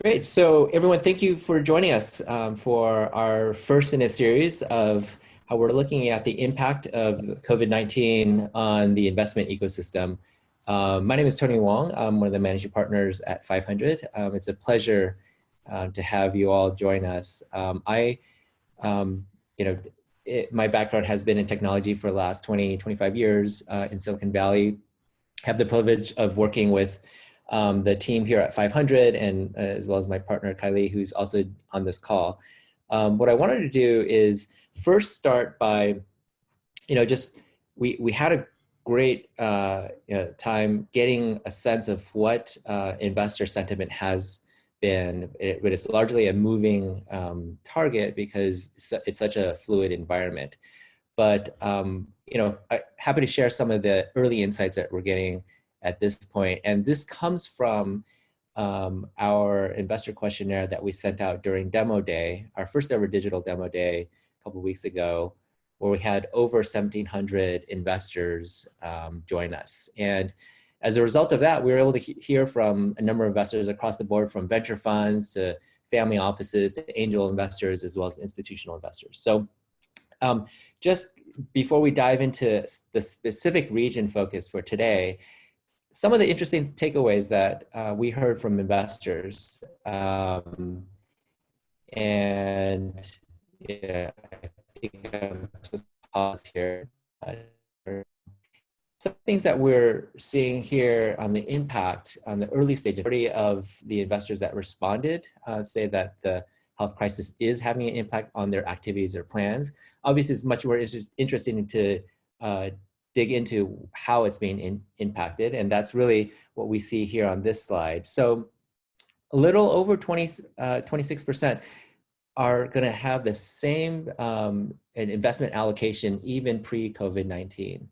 Great. So everyone, thank you for joining us for our first in a series of how we're looking at the impact of COVID-19 on the investment ecosystem. My name is Tony Wang. I'm one of the managing partners at 500. It's a pleasure to have you all join us. Um, you know, my background has been in technology for the last 25 years in Silicon Valley. Have the privilege of working with the team here at 500 and as well as my partner Khailee, who's also on this call. What I wanted to do is first start by, just we had a great time getting a sense of what investor sentiment has been, but it's largely a moving target because it's such a fluid environment. But I'm happy to share some of the early insights that we're getting at this point. And this comes from our investor questionnaire that we sent out during demo day, our first ever digital demo day a couple of weeks ago, where we had over 1,700 investors join us. And as a result of that, we were able to hear from a number of investors across the board, from venture funds to family offices to angel investors, as well as institutional investors. So just before we dive into the specific region focus for today, some of the interesting takeaways that we heard from investors, and yeah, I think I'm just pause here. Some things that we're seeing here on the impact on the early stage, majority of the investors that responded say that the health crisis is having an impact on their activities or plans. Obviously, it's much more interesting to dig into how it's being impacted. And that's really what we see here on this slide. So a little over 26% are going to have the same an investment allocation even pre-COVID-19.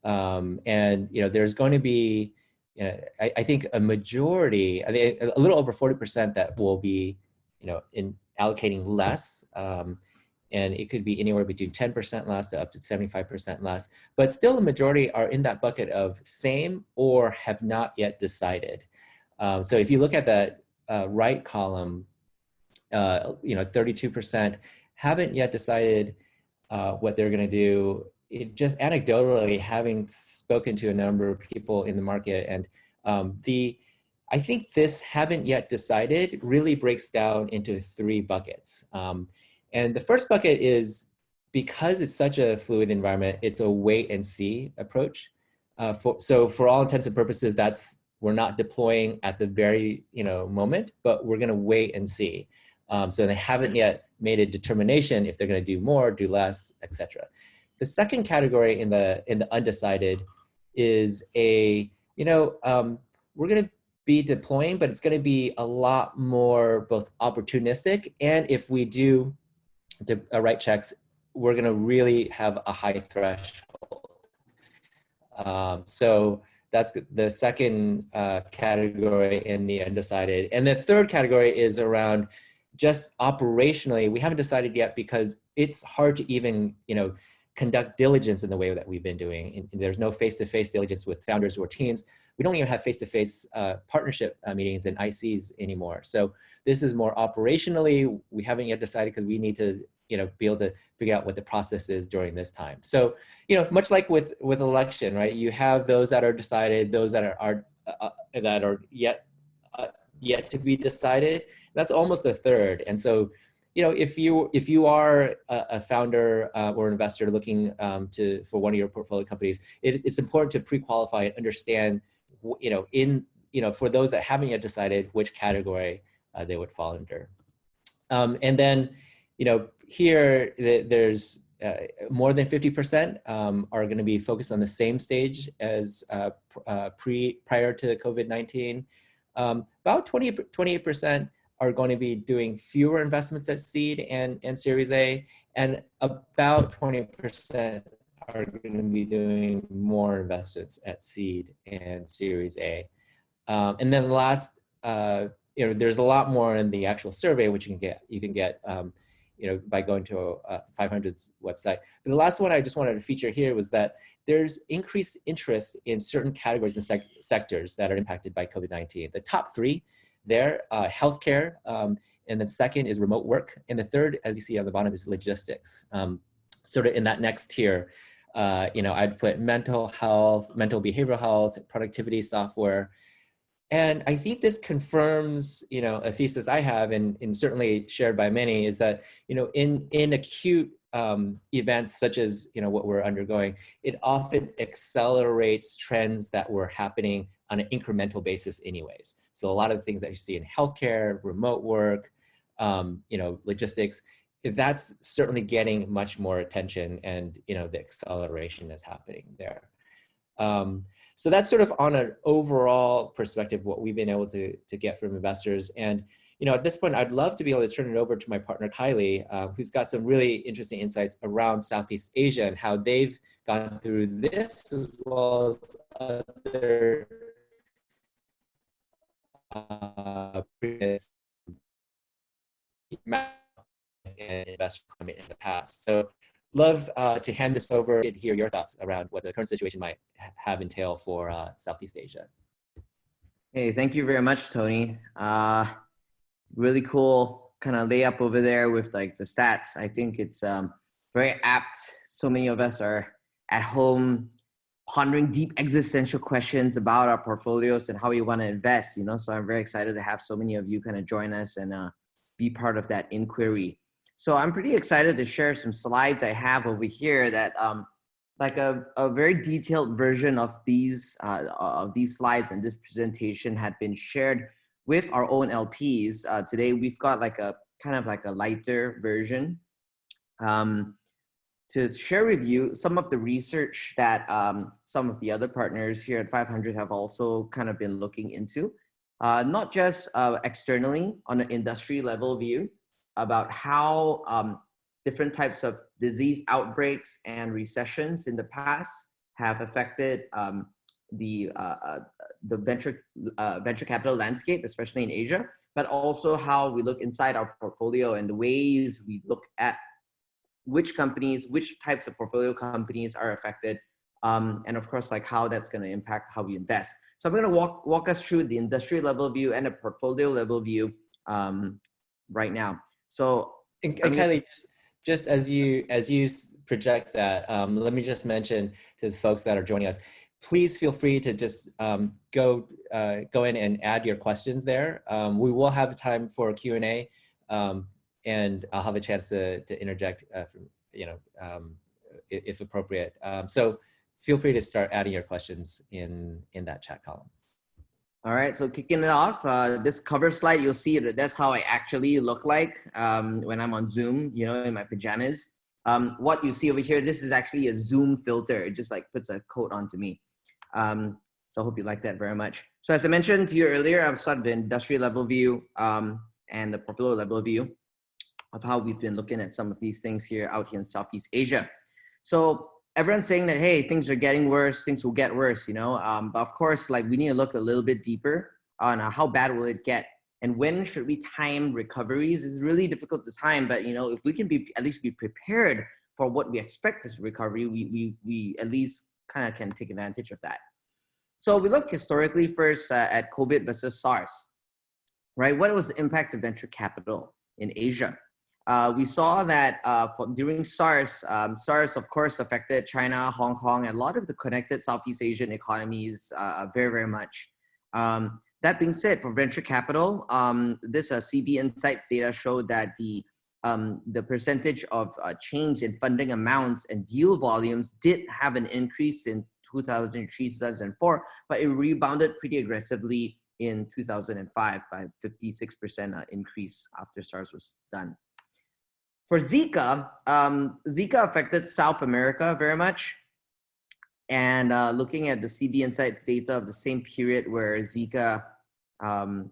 And there's going to be, I think a majority, I think a little over 40% that will be, in allocating less. And it could be anywhere between 10% less to up to 75% less, but still the majority are in that bucket of same or have not yet decided. So if you look at that right column, 32% haven't yet decided what they're going to do. Just anecdotally, having spoken to a number of people in the market, and I think this haven't yet decided really breaks down into three buckets. And the first bucket is, because it's such a fluid environment, it's a wait and see approach. So for all intents and purposes, we're not deploying at the very moment, but we're going to wait and see. So they haven't yet made a determination if they're going to do more, do less, etc. The second category in the undecided is we're going to be deploying, but it's going to be a lot more both opportunistic, and if we do write checks, we're going to really have a high threshold. So that's the second category in the undecided. And the third category is around just operationally. We haven't decided yet because it's hard to even, conduct diligence in the way that we've been doing. And there's no face-to-face diligence with founders or teams. We don't even have face-to-face partnership meetings and ICs anymore. So this is more operationally. We haven't yet decided because we need to, be able to figure out what the process is during this time. So, much like with election, right? You have those that are decided, those that are yet to be decided. That's almost a third. And so, if you are a founder or investor looking for one of your portfolio companies, it's important to pre-qualify and understand, for those that haven't yet decided which category they would fall under. And then, here there's more than 50% are going to be focused on the same stage as prior to COVID-19. About 28% are going to be doing fewer investments at seed and Series A, and about 20% are going to be doing more investments at seed and Series A. And then the last, there's a lot more in the actual survey, which you can get by going to 500's website. But the last one I just wanted to feature here was that there's increased interest in certain categories and sectors that are impacted by COVID-19. The top three there, healthcare, and then second is remote work, and the third, as you see on the bottom, is logistics. Sort of in that next tier, I'd put mental health, mental behavioral health, productivity software. And I think this confirms, a thesis I have, and certainly shared by many, is that, in acute events such as, what we're undergoing, it often accelerates trends that were happening on an incremental basis anyways. So a lot of the things that you see in healthcare, remote work, logistics, that's certainly getting much more attention, and, the acceleration is happening there. So that's sort of on an overall perspective, what we've been able to get from investors. And, at this point, I'd love to be able to turn it over to my partner, Khailee, who's got some really interesting insights around Southeast Asia and how they've gone through this, as well as other previous and investor climate in the past. So love to hand this over and hear your thoughts around what the current situation might have entail for Southeast Asia. Hey, thank you very much, Tony. Really cool kind of layup over there with like the stats. I think it's very apt. So many of us are at home pondering deep existential questions about our portfolios and how we want to invest, so I'm very excited to have so many of you kind of join us and be part of that inquiry. So I'm pretty excited to share some slides I have over here that like a very detailed version of these slides and this presentation had been shared with our own LPs. Today we've got like a kind of like a lighter version to share with you some of the research that some of the other partners here at 500 have also kind of been looking into, not just externally on an industry level view about how different types of disease outbreaks and recessions in the past have affected the venture capital landscape, especially in Asia, but also how we look inside our portfolio and the ways we look at which companies, which types of portfolio companies are affected, and of course, like how that's going to impact how we invest. So I'm going to walk us through the industry level view and a portfolio level view right now. So, and Khailee, just as you project that, let me just mention to the folks that are joining us, please feel free to just go in and add your questions there. We will have time for Q&A, and I'll have a chance to interject, if appropriate. So feel free to start adding your questions in that chat column. All right, so kicking it off, this cover slide, you'll see that that's how I actually look like when I'm on Zoom, in my pajamas. What you see over here, this is actually a Zoom filter. It just like puts a coat onto me. So I hope you like that very much. So as I mentioned to you earlier, I've started the industry level view and the portfolio level view of how we've been looking at some of these things here out here in Southeast Asia. So everyone's saying that, hey, things are getting worse, things will get worse, but of course, like we need to look a little bit deeper on how bad will it get and when should we time recoveries. It's really difficult to time, but if we can at least be prepared for what we expect as recovery, we at least kind of can take advantage of that. So we looked historically first at COVID versus SARS, right? What was the impact of venture capital in Asia? We saw that during SARS, SARS of course affected China, Hong Kong, and a lot of the connected Southeast Asian economies very, very much. That being said, for venture capital, this CB Insights data showed that the percentage of change in funding amounts and deal volumes did have an increase in 2003, 2004, but it rebounded pretty aggressively in 2005 by 56% increase after SARS was done. For Zika, Zika affected South America very much. And looking at the CB Insights data of the same period where Zika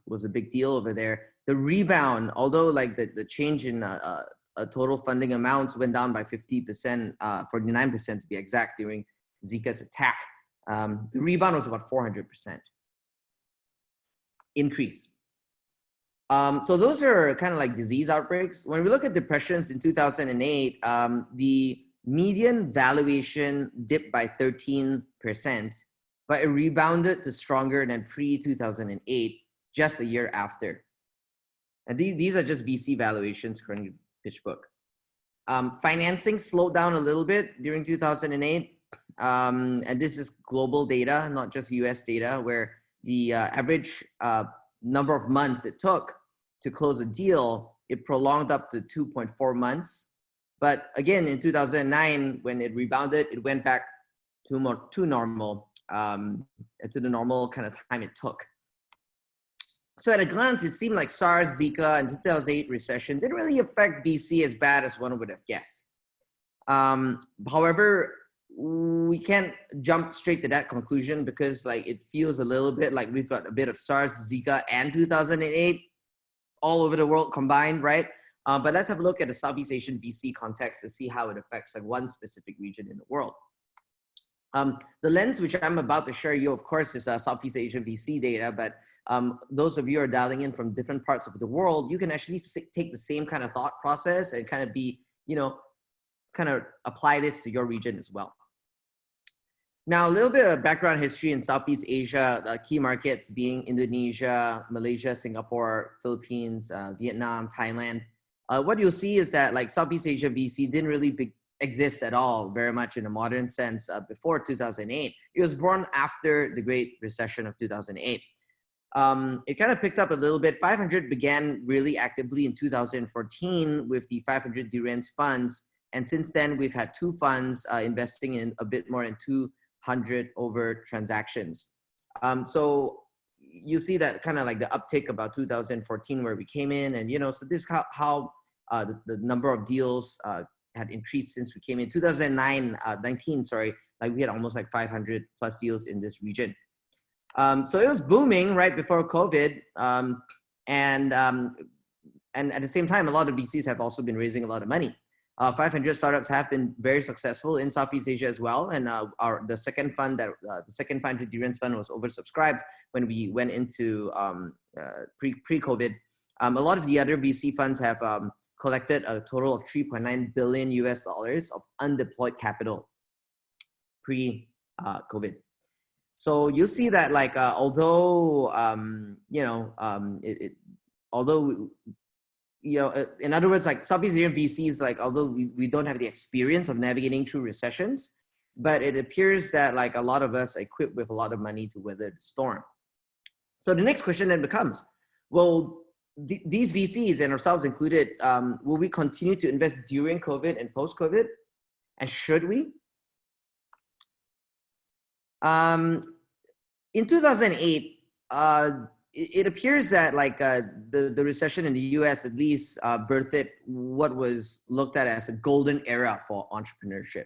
was a big deal over there, the rebound, although like the change in total funding amounts went down by 50%, 49% to be exact during Zika's attack, the rebound was about 400% increase. So those are kind of like disease outbreaks. When we look at depressions in 2008, the median valuation dipped by 13%, but it rebounded to stronger than pre-2008. just a year after. And these are just VC valuations according to PitchBook. Financing slowed down a little bit during 2008. And this is global data, not just US data, where the average number of months it took to close a deal, it prolonged up to 2.4 months. But again, in 2009, when it rebounded, it went back to normal, to the normal kind of time it took. So at a glance, it seemed like SARS, Zika, and 2008 recession didn't really affect VC as bad as one would have guessed. However, we can't jump straight to that conclusion because like it feels a little bit like we've got a bit of SARS, Zika, and 2008 all over the world combined, right? But let's have a look at the Southeast Asian VC context to see how it affects like one specific region in the world. The lens which I'm about to share you, of course, is Southeast Asian VC data, but those of you who are dialing in from different parts of the world, you can actually take the same kind of thought process and kind of be, you know, kind of apply this to your region as well. Now, a little bit of background history in Southeast Asia, the key markets being Indonesia, Malaysia, Singapore, Philippines, Vietnam, Thailand. What you'll see is that like Southeast Asia VC didn't really exist at all very much in a modern sense before 2008. It was born after the Great Recession of 2008. It kind of picked up a little bit. 500 began really actively in 2014 with the 500 Durance funds. And since then, we've had two funds investing in a bit more than 200 over transactions. So you see that kind of like the uptick about 2014 where we came in, and, you know, so this is how the number of deals had increased since we came in. 2019, sorry, like we had almost like 500 plus deals in this region. So it was booming right before COVID, and at the same time, a lot of VCs have also been raising a lot of money. 500 startups have been very successful in Southeast Asia as well, and the second fund, the second 500 Durance fund, was oversubscribed when we went into pre-COVID. A lot of the other VC funds have collected a total of $3.9 billion of undeployed capital pre-COVID. So you see that like although in other words, like Southeast Asian VCs, like although we don't have the experience of navigating through recessions, but it appears that like a lot of us are equipped with a lot of money to weather the storm. So the next question then becomes, well, these VCs and ourselves included, will we continue to invest during COVID and post-COVID? And should we? In 2008, it appears that like the recession in the US at least birthed what was looked at as a golden era for entrepreneurship.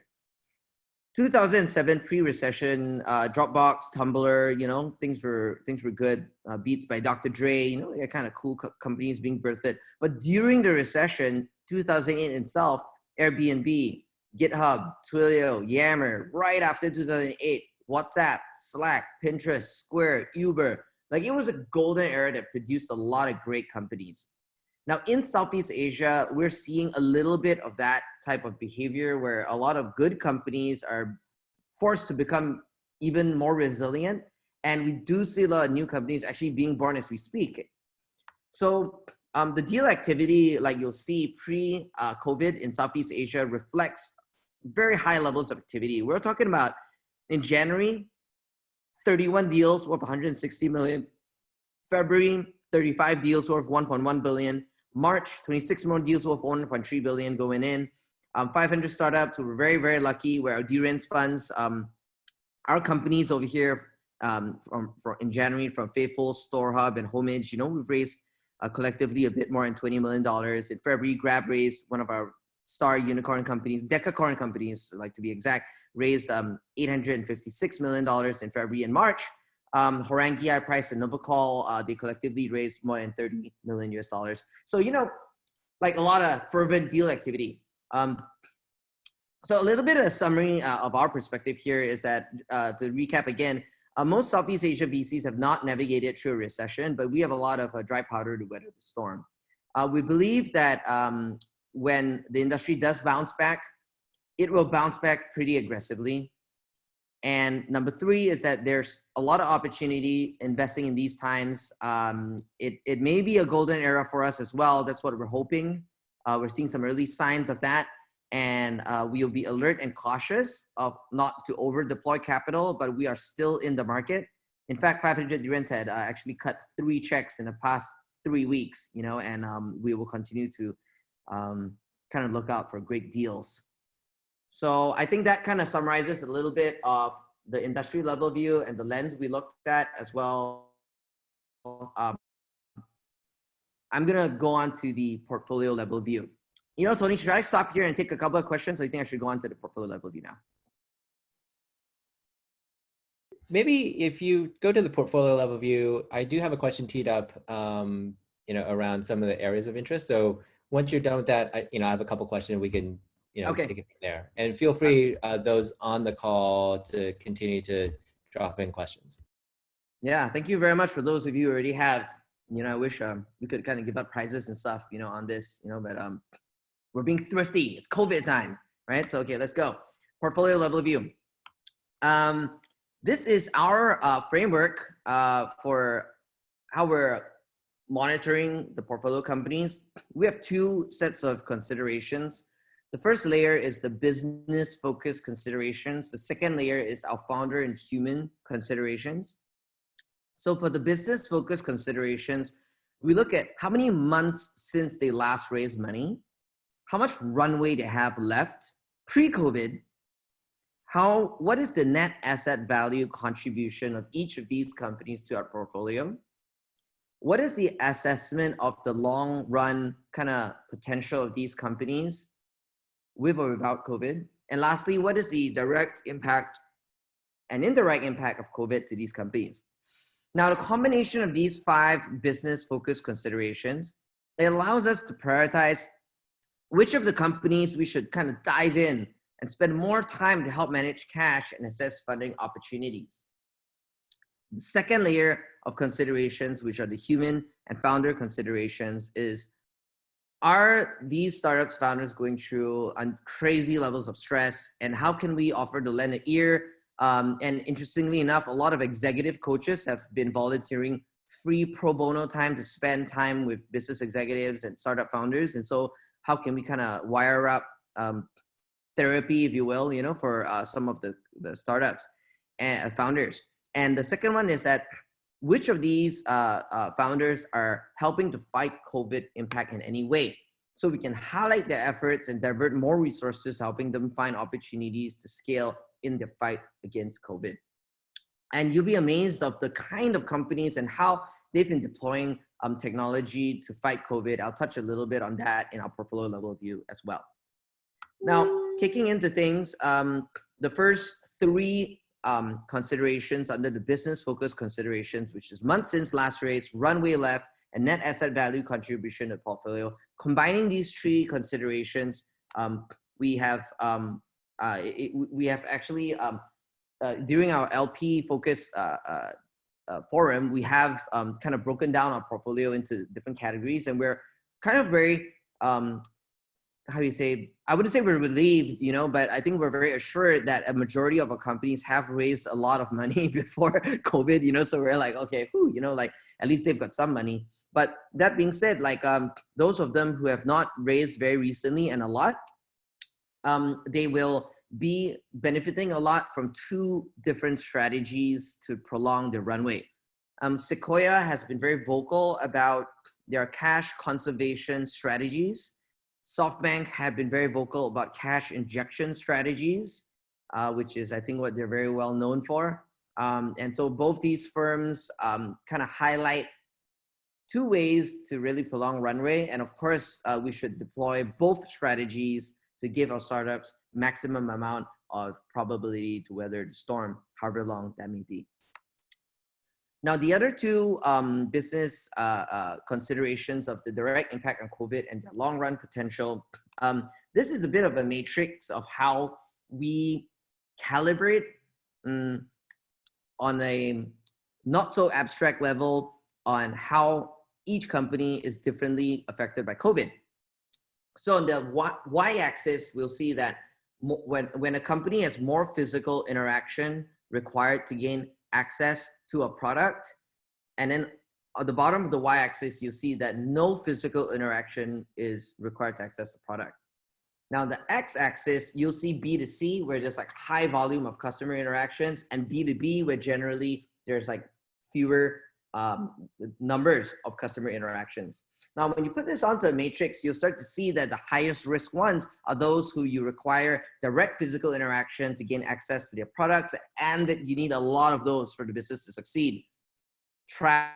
2007 pre-recession, Dropbox, Tumblr, you know, things were good. Beats by Dr. Dre, you know, they're kind of cool companies being birthed. But during the recession, 2008 itself, Airbnb, GitHub, Twilio, Yammer, right after 2008, WhatsApp, Slack, Pinterest, Square, Uber. Like it was a golden era that produced a lot of great companies. Now in Southeast Asia, we're seeing a little bit of that type of behavior where a lot of good companies are forced to become even more resilient. And we do see a lot of new companies actually being born as we speak. So the deal activity, like you'll see pre-COVID in Southeast Asia, reflects very high levels of activity. We're talking about in January, 31 deals worth 160 million. February, 35 deals worth 1.1 billion. March, 26 more deals worth 1.3 billion going in. 500 startups. We're very, very lucky where our Durance funds, our companies over here in January from Faithful, StoreHub, and Homage, you know, we've raised collectively a bit more than $20 million. In February, Grab raised, one of our star unicorn companies, decacorn companies, like to be exact, raised $856 million in February and March. Horangi, iPrice, and Novacall, they collectively raised more than $30 million. So, you know, like a lot of fervent deal activity. So a little bit of a summary of our perspective here is that, to recap again, most Southeast Asia VCs have not navigated through a recession, but we have a lot of dry powder to weather the storm. We believe that when the industry does bounce back, it will bounce back pretty aggressively. And number three is that there's a lot of opportunity investing in these times. It may be a golden era for us as well. That's what we're hoping. We're seeing some early signs of that. And we will be alert and cautious of not to over deploy capital, but we are still in the market. In fact, 500 Dirhams had actually cut 3 checks in the past 3 weeks, and we will continue to kind of look out for great deals. So I think that kind of summarizes a little bit of the industry level view and the lens we looked at as well. I'm gonna go on to the portfolio level view. Tony, should I stop here and take a couple of questions, or do you think I should go on to the portfolio level view now? Maybe if you go to the portfolio level view, I do have a question teed up, around some of the areas of interest. So once you're done with that, I have a couple questions we can, Okay. take it from there. And feel free, those on the call, to continue to drop in questions. Yeah, thank you very much for those of you who already have. I wish we could kind of give out prizes and stuff, on this, but we're being thrifty. It's COVID time, right? So, okay, let's go. Portfolio level view. This is our framework for how we're monitoring the portfolio companies. We have 2 sets of considerations. The first layer is the business focused considerations. The second layer is our founder and human considerations. So for the business focused considerations, we look at how many months since they last raised money, how much runway they have left pre-COVID, what is the net asset value contribution of each of these companies to our portfolio? What is the assessment of the long run kind of potential of these companies with or without COVID? And lastly, what is the direct impact and indirect impact of COVID to these companies? Now, the combination of these 5 business focused considerations, it allows us to prioritize which of the companies we should kind of dive in and spend more time to help manage cash and assess funding opportunities. The second layer of considerations, which are the human and founder considerations, is, are these startups founders going through crazy levels of stress, and how can we offer to lend an ear? And interestingly enough, a lot of executive coaches have been volunteering free pro bono time to spend time with business executives and startup founders. And so how can we kind of wire up therapy, if you will, for some of the startups and founders? And the second one is that which of these founders are helping to fight COVID impact in any way? So we can highlight their efforts and divert more resources, helping them find opportunities to scale in their fight against COVID. And you'll be amazed of the kind of companies and how they've been deploying technology to fight COVID. I'll touch a little bit on that in our portfolio level view as well. Now, kicking into things, the first 3 considerations under the business focus considerations, which is months since last raise, runway left, and net asset value contribution to portfolio. Combining these 3 considerations, we have actually during our LP focus forum, we have kind of broken down our portfolio into different categories, and we're kind of very how do you say, I wouldn't say we're relieved, but I think we're very assured that a majority of our companies have raised a lot of money before COVID, so we're like, okay, whew, like at least they've got some money. But that being said, like those of them who have not raised very recently and a lot, they will be benefiting a lot from 2 different strategies to prolong the runway. Sequoia has been very vocal about their cash conservation strategies. SoftBank have been very vocal about cash injection strategies, which is, I think, what they're very well known for. And so both these firms kind of highlight 2 ways to really prolong runway. And of course, we should deploy both strategies to give our startups maximum amount of probability to weather the storm, however long that may be. Now, the other 2 business considerations of the direct impact on COVID and the long run potential, this is a bit of a matrix of how we calibrate on a not so abstract level on how each company is differently affected by COVID. So on the y-axis, we'll see that when a company has more physical interaction required to gain access to a product, and then at the bottom of the y-axis, you see that no physical interaction is required to access the product. Now the x-axis, you'll see B2C, where there's like high volume of customer interactions, and B2B, where generally there's like fewer numbers of customer interactions. Now, when you put this onto a matrix, you'll start to see that the highest risk ones are those who you require direct physical interaction to gain access to their products, and that you need a lot of those for the business to succeed. Travel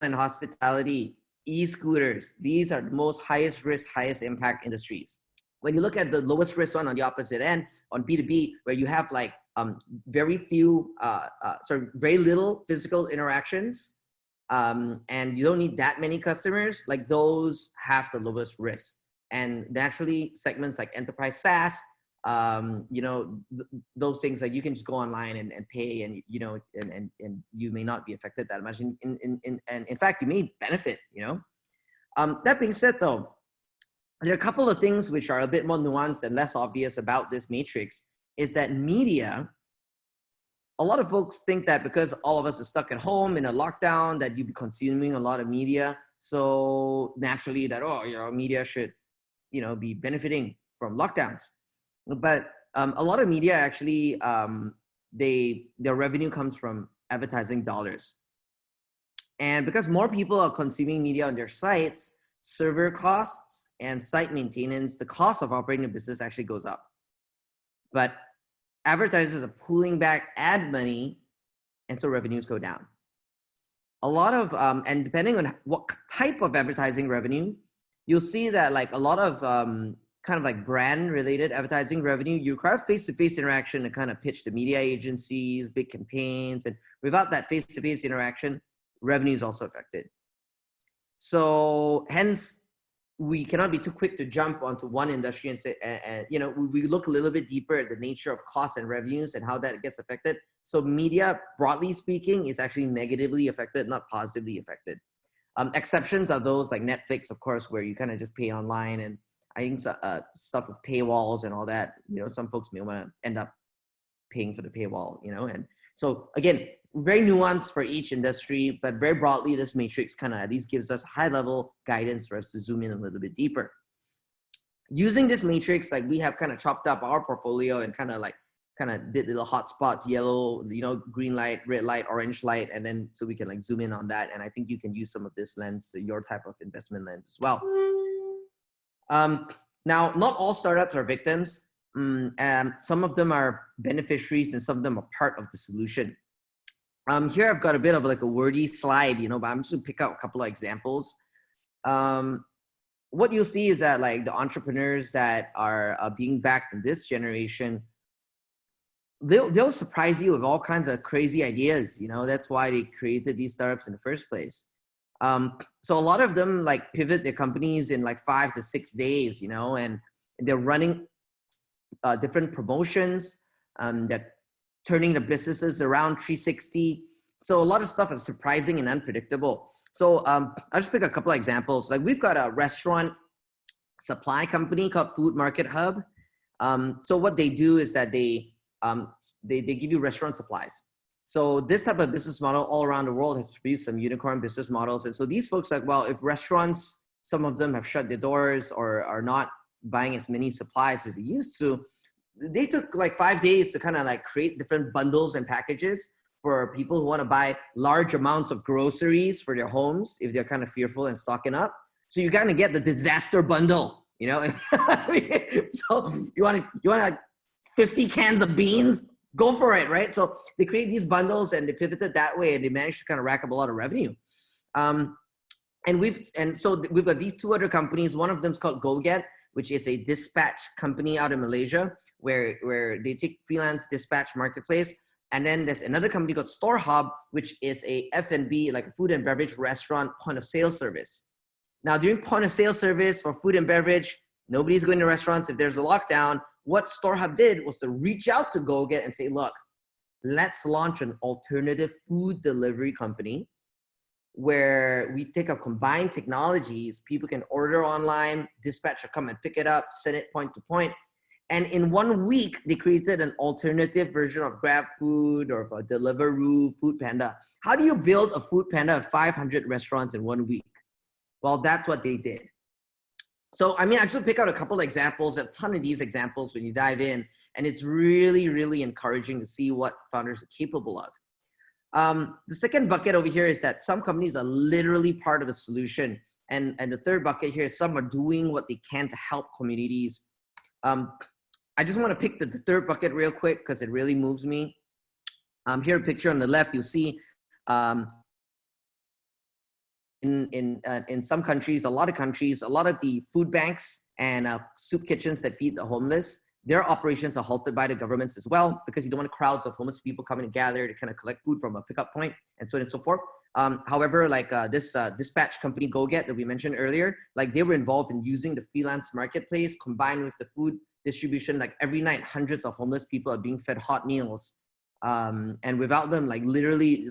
and hospitality, e-scooters, these are the most highest risk, highest impact industries. When you look at the lowest risk one on the opposite end, on B2B, where you have like very little physical interactions, and you don't need that many customers, like those have the lowest risk. And naturally, segments like enterprise SaaS, those things, like you can just go online and pay, and and you may not be affected that much. And in fact, you may benefit. That being said, though, there are a couple of things which are a bit more nuanced and less obvious about this matrix. Is that media? A lot of folks think that because all of us are stuck at home in a lockdown, that you'd be consuming a lot of media. So naturally, that media should, be benefiting from lockdowns. But a lot of media actually, their revenue comes from advertising dollars. And because more people are consuming media on their sites, server costs and site maintenance, the cost of operating a business actually goes up. But advertisers are pulling back ad money, and so revenues go down. A lot of, and depending on what type of advertising revenue, you'll see that like a lot of kind of like brand related advertising revenue, you require face-to-face interaction to kind of pitch to media agencies, big campaigns, and without that face-to-face interaction, revenue is also affected. So hence, we cannot be too quick to jump onto one industry and say, we look a little bit deeper at the nature of costs and revenues and how that gets affected. So media, broadly speaking, is actually negatively affected, not positively affected. Exceptions are those like Netflix, of course, where you kind of just pay online, and I think stuff with paywalls and all that, some folks may want to end up paying for the paywall, and so again, very nuanced for each industry, but very broadly, this matrix kind of at least gives us high level guidance for us to zoom in a little bit deeper. Using this matrix, like we have kind of chopped up our portfolio and kind of did little hotspots, yellow, green light, red light, orange light, and then so we can like zoom in on that. And I think you can use some of this lens to your type of investment lens as well. Now, not all startups are victims. Some of them are beneficiaries and some of them are part of the solution. Here I've got a bit of like a wordy slide, but I'm just gonna pick out a couple of examples. What you'll see is that like the entrepreneurs that are being backed in this generation, they'll surprise you with all kinds of crazy ideas. That's why they created these startups in the first place. So a lot of them like pivot their companies in like 5 to 6 days, and they're running different promotions that turning the businesses around 360. So a lot of stuff is surprising and unpredictable. So I'll just pick a couple of examples. Like we've got a restaurant supply company called Food Market Hub. So what they do is that they give you restaurant supplies. So this type of business model all around the world has produced some unicorn business models. And so these folks like, well, if restaurants, some of them have shut their doors or are not buying as many supplies as they used to, they took like 5 days to kind of like create different bundles and packages for people who want to buy large amounts of groceries for their homes if they're kind of fearful and stocking up. So you kind of get the disaster bundle, So you want like 50 cans of beans, go for it, right? So they create these bundles and they pivoted that way and they managed to kind of rack up a lot of revenue. So we've got these two other companies. One of them is called GoGet, which is a dispatch company out in Malaysia, where they take freelance dispatch marketplace. And then there's another company called StoreHub, which is a F&B, like a food and beverage restaurant point of sale service. Now, during point of sale service for food and beverage, nobody's going to restaurants if there's a lockdown. What StoreHub did was to reach out to GoGet and say, look, let's launch an alternative food delivery company where we take a combined technologies. People can order online, dispatch will come and pick it up, send it point to point. And in 1 week, they created an alternative version of Grab Food or Deliveroo, Food Panda. How do you build a Food Panda of 500 restaurants in 1 week? Well, that's what they did. So, I mean, I just pick out a couple of examples, a ton of these examples when you dive in, and it's really, really encouraging to see what founders are capable of. The second bucket over here is that some companies are literally part of a solution. And the third bucket here is some are doing what they can to help communities. I just want to pick the third bucket real quick because it really moves me. Here, a picture on the left, you'll see in some countries, a lot of the food banks and soup kitchens that feed the homeless, their operations are halted by the governments as well because you don't want crowds of homeless people coming together to kind of collect food from a pickup point and so on and so forth. However, like this dispatch company GoGet that we mentioned earlier, like they were involved in using the freelance marketplace combined with the food distribution. Like every night, hundreds of homeless people are being fed hot meals. And without them, like literally,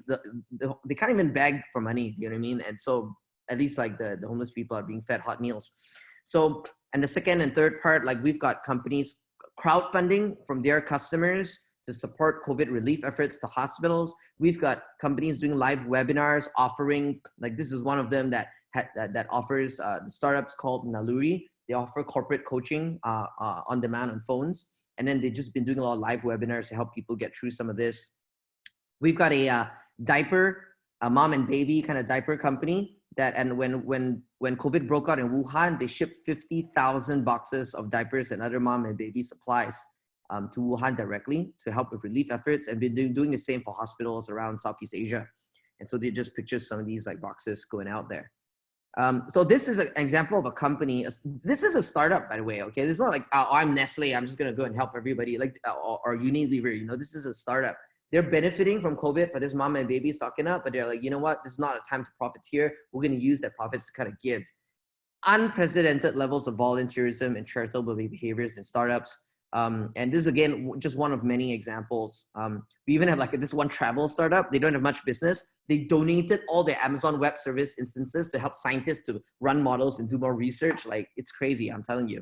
they can't even beg for money, you know what I mean? And so at least like the homeless people are being fed hot meals. So, and the second and third part, like we've got companies crowdfunding from their customers to support COVID relief efforts to hospitals. We've got companies doing live webinars offering, like this is one of them that offers the startups called Naluri. They offer corporate coaching on demand on phones. And then they've just been doing a lot of live webinars to help people get through some of this. We've got a mom and baby kind of diaper company that, and when COVID broke out in Wuhan, they shipped 50,000 boxes of diapers and other mom and baby supplies to Wuhan directly to help with relief efforts, and been doing the same for hospitals around Southeast Asia. And so they just picture some of these like boxes going out there. So this is an example of a company. This is a startup, by the way. Okay, this is not like, oh, I'm Nestle, I'm just gonna go and help everybody, like or Unilever. You know, this is a startup. They're benefiting from COVID for this mom and baby stocking up, but they're like, you know what? This is not a time to profiteer. We're gonna use that profits to kind of give. Unprecedented levels of volunteerism and charitable behaviors in startups. And this is, again, just one of many examples. We even have like this one travel startup. They don't have much business. They donated all their Amazon Web Service instances to help scientists to run models and do more research. Like, it's crazy, I'm telling you.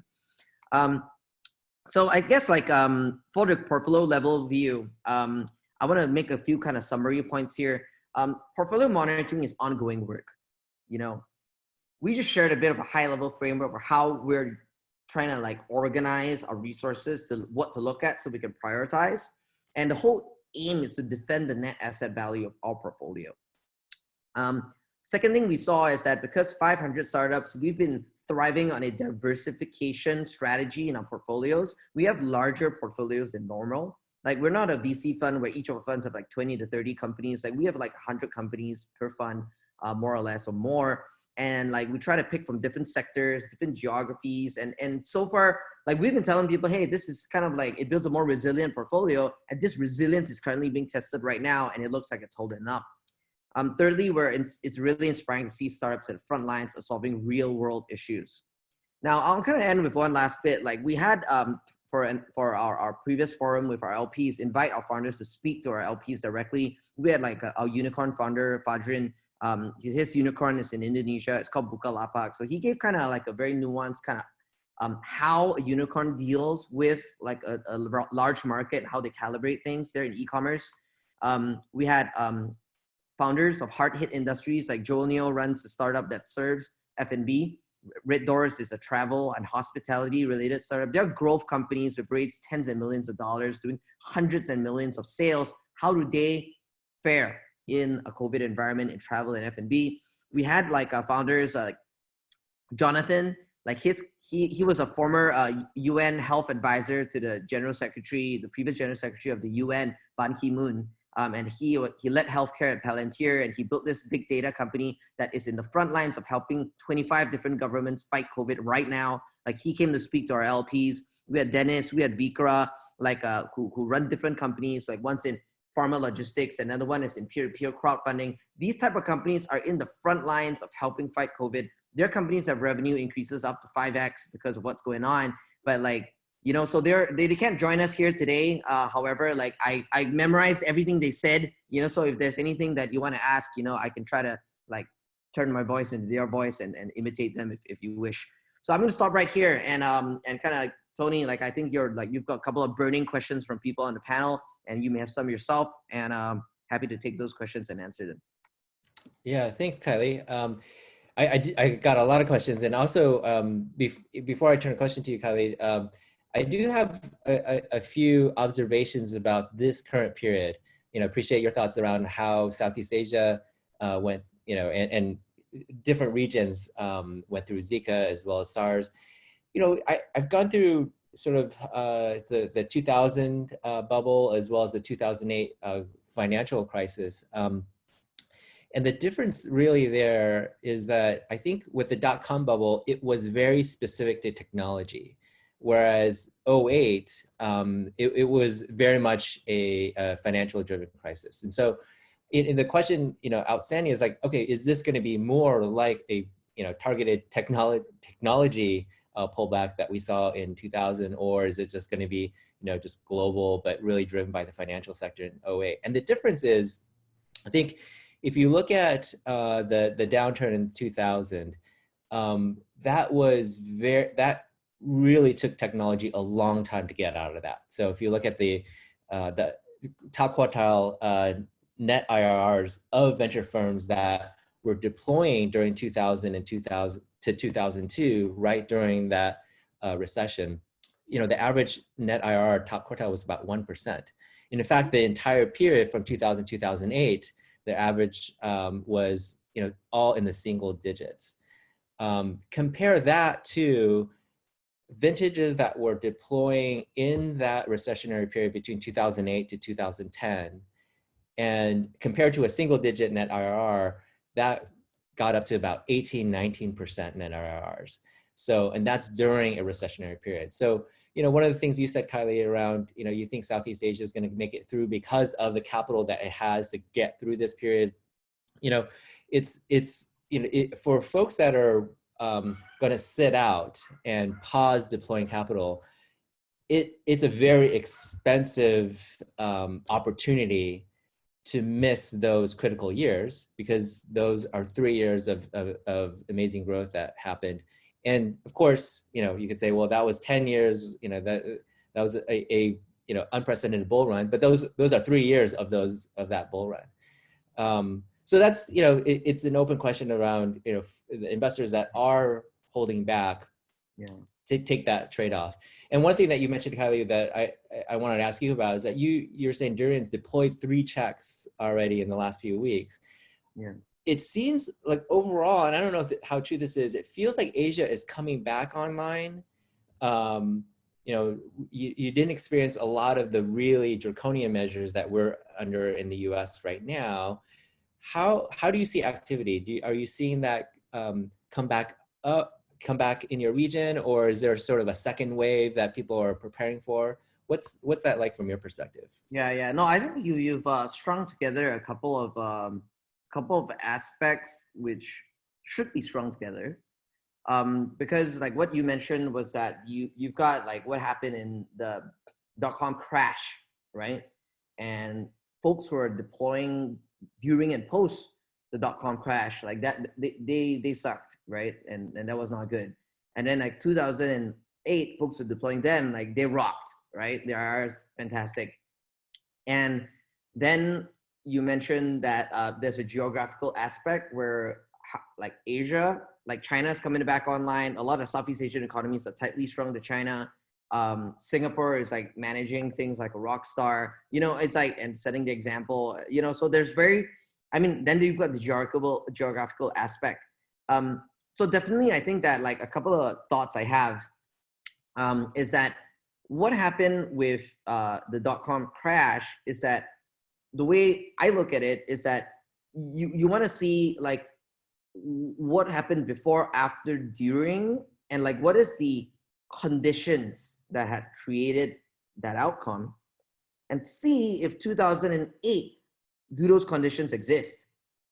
So I guess like for the portfolio level view, I want to make a few kind of summary points here. Portfolio monitoring is ongoing work. You know, we just shared a bit of a high level framework of how we're trying to like organize our resources to what to look at so we can prioritize. And the whole aim is to defend the net asset value of our portfolio. Second thing we saw is that because 500 startups, we've been thriving on a diversification strategy in our portfolios. We have larger portfolios than normal. Like, we're not a VC fund where each of our funds have like 20 to 30 companies. Like, we have like 100 companies per fund, more or less, or more. And like, we try to pick from different sectors, different geographies. And so far, like, we've been telling people, hey, this is kind of like, it builds a more resilient portfolio. And this resilience is currently being tested right now. And it looks like it's holding up. Thirdly, it's really inspiring to see startups at the front lines of solving real world issues. Now, I'll kind of end with one last bit. Like, we had, for our previous forum with our LPs, invite our founders to speak to our LPs directly. We had like our unicorn founder, Fadrin. His unicorn is in Indonesia. It's called Bukalapak. So he gave kind of like a very nuanced kind of how a unicorn deals with like a large market, how they calibrate things there in e-commerce. We had founders of hard hit industries, like Joel Neo runs a startup that serves F&B. Red Doors is a travel and hospitality related startup. They're growth companies with raised tens of millions of dollars, doing hundreds and millions of sales. How do they fare in a COVID environment in travel and F&B? We had like founders like Jonathan, like he was a former UN health advisor to the previous general secretary of the UN, Ban Ki-moon. And he led healthcare at Palantir, and he built this big data company that is in the front lines of helping 25 different governments fight COVID right now. Like, he came to speak to our LPs. We had Dennis, we had Vikra, like who run different companies. Like, one's in pharma logistics, another one is in peer-to-peer crowdfunding. These type of companies are in the front lines of helping fight COVID. Their companies have revenue increases up to 5x because of what's going on. But like, you know, so they can't join us here today. However, like I memorized everything they said, you know, so if there's anything that you want to ask, you know, I can try to like turn my voice into their voice and imitate them if you wish. So I'm going to stop right here and kind of Tony, like I think you've got a couple of burning questions from people on the panel, and you may have some yourself, and happy to take those questions and answer them. Yeah, thanks, Khailee. I got a lot of questions, and also before I turn a question to you, Khailee, I do have a few observations about this current period. Appreciate your thoughts around how Southeast Asia went, and different regions went through Zika as well as SARS. I've gone through sort of the 2000 bubble as well as the 2008 financial crisis. And the difference really there is that I think with the dot-com bubble, it was very specific to technology. Whereas 08, it was very much a financial driven crisis. And so in the question, outstanding is like, okay, is this going to be more like a, targeted technology pullback that we saw in 2000, or is it just going to be, just global, but really driven by the financial sector in 08? And the difference is, I think, if you look at the downturn in 2000, that really took technology a long time to get out of that. So if you look at the top quartile net IRRs of venture firms that were deploying during 2000 and 2002, right during that recession, the average net IRR top quartile was about 1%. And in fact, the entire period from 2000 to 2008, the average was, all in the single digits. Compare that to vintages that were deploying in that recessionary period between 2008 to 2010, and compared to a single digit net IRR, that got up to about 18, 19% net IRRs. So, and that's during a recessionary period. So, one of the things you said, Khailee, around, you think Southeast Asia is going to make it through because of the capital that it has to get through this period. For folks that are going to sit out and pause deploying capital, it's a very expensive opportunity to miss those critical years, because those are 3 years of amazing growth that happened. And of course, you could say, well, that was 10 years, that was a unprecedented bull run, but those are 3 years of that bull run. So that's, it's an open question around, the investors that are holding back, to take that trade-off. And one thing that you mentioned, Khailee, that I wanted to ask you about is that you're saying Durian's deployed 3 checks already in the last few weeks. Yeah. It seems like overall, and I don't know how true this is, it feels like Asia is coming back online. You didn't experience a lot of the really draconian measures that we're under in the US right now. How do you see activity? Are you seeing that come back in your region, or is there sort of a second wave that people are preparing for? What's that like from your perspective? Yeah. No, I think you've strung together a couple of aspects which should be strung together, because like what you mentioned was that you've got like what happened in the .com crash, right? And folks who are deploying during and post the .com crash, like that, they sucked, right? And that was not good. And then like 2008, folks were deploying then, like they rocked, right? They are fantastic. And then you mentioned that there's a geographical aspect where like Asia, like China's coming back online. A lot of Southeast Asian economies are tightly strung to China. Singapore is like managing things like a rock star, it's like, and setting the example, so there's then you've got the geographical aspect. So definitely I think that like a couple of thoughts I have is that what happened with the .com crash is that the way I look at it is that you want to see like what happened before, after, during, and like what is the conditions that had created that outcome, and see if 2008, do those conditions exist?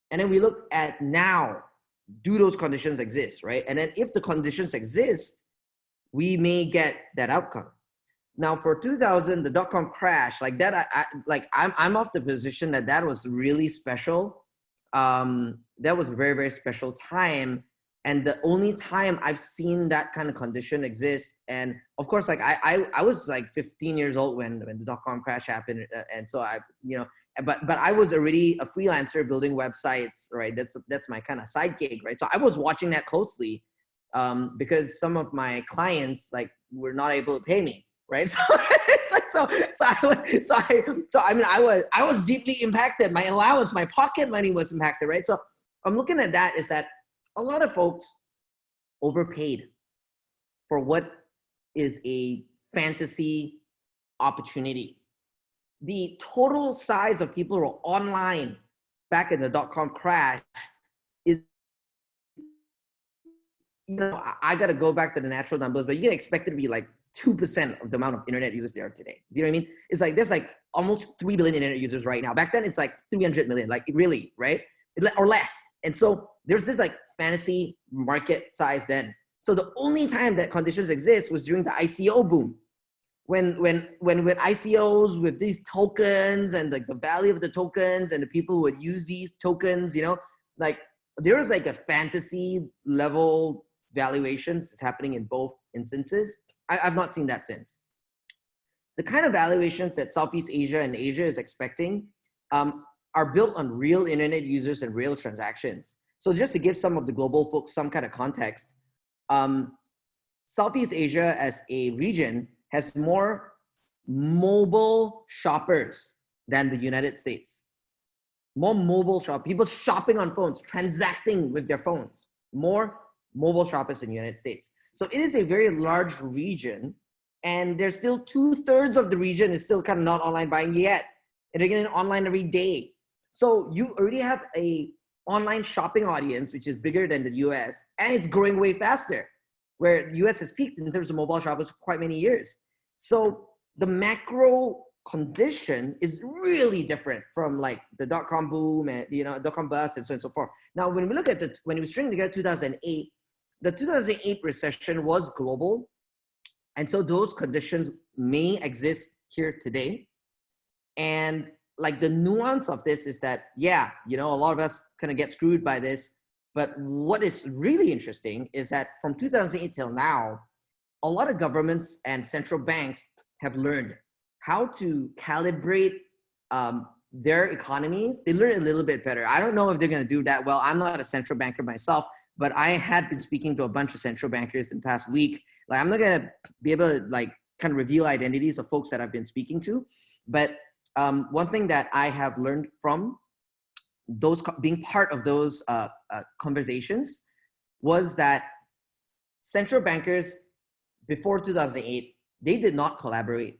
And then we look at now, do those conditions exist, right? And then if the conditions exist, we may get that outcome. Now for 2000, the .com crash, like that, I'm of the position that was really special. That was a very, very special time And the only time I've seen that kind of condition exist, and of course, like I was like 15 years old when the dot-com crash happened, and so but I was already a freelancer building websites, right? That's my kind of side gig, right? So I was watching that closely, because some of my clients like were not able to pay me, right? So it's like I was deeply impacted. My allowance, my pocket money was impacted, right? So I'm looking at that is that a lot of folks overpaid for what is a fantasy opportunity. The total size of people who are online back in the dot-com crash is, I got to go back to the natural numbers, but you can expect it to be like 2% of the amount of internet users there are today. Do you know what I mean? It's like there's like almost 3 billion internet users right now. Back then it's like 300 million, like really, right? Or less. And so there's this like fantasy market size then. So the only time that conditions exist was during the ICO boom. When ICOs with these tokens and like the value of the tokens and the people who would use these tokens, like there was like a fantasy level valuations is happening in both instances. I've not seen that since. The kind of valuations that Southeast Asia and Asia is expecting are built on real internet users and real transactions. So just to give some of the global folks some kind of context, Southeast Asia as a region has more mobile shoppers than the United States. More mobile people shopping on phones, transacting with their phones, more mobile shoppers in the United States. So it is a very large region, and there's still 2/3 of the region is still kind of not online buying yet. And they're getting online every day. So you already have a online shopping audience, which is bigger than the US, and it's growing way faster, where US has peaked in terms of mobile shoppers for quite many years. So the macro condition is really different from like the dot-com boom and dot-com bust and so on and so forth. Now, when we look at when it was stringing together 2008, the 2008 recession was global. And so those conditions may exist here today. And like the nuance of this is that, a lot of us kind of get screwed by this. But what is really interesting is that from 2008 till now, a lot of governments and central banks have learned how to calibrate their economies. They learn a little bit better. I don't know if they're going to do that well. I'm not a central banker myself, but I had been speaking to a bunch of central bankers in the past week. Like, I'm not going to be able to like kind of reveal identities of folks that I've been speaking to. But one thing that I have learned from those being part of those conversations was that central bankers before 2008, they did not collaborate.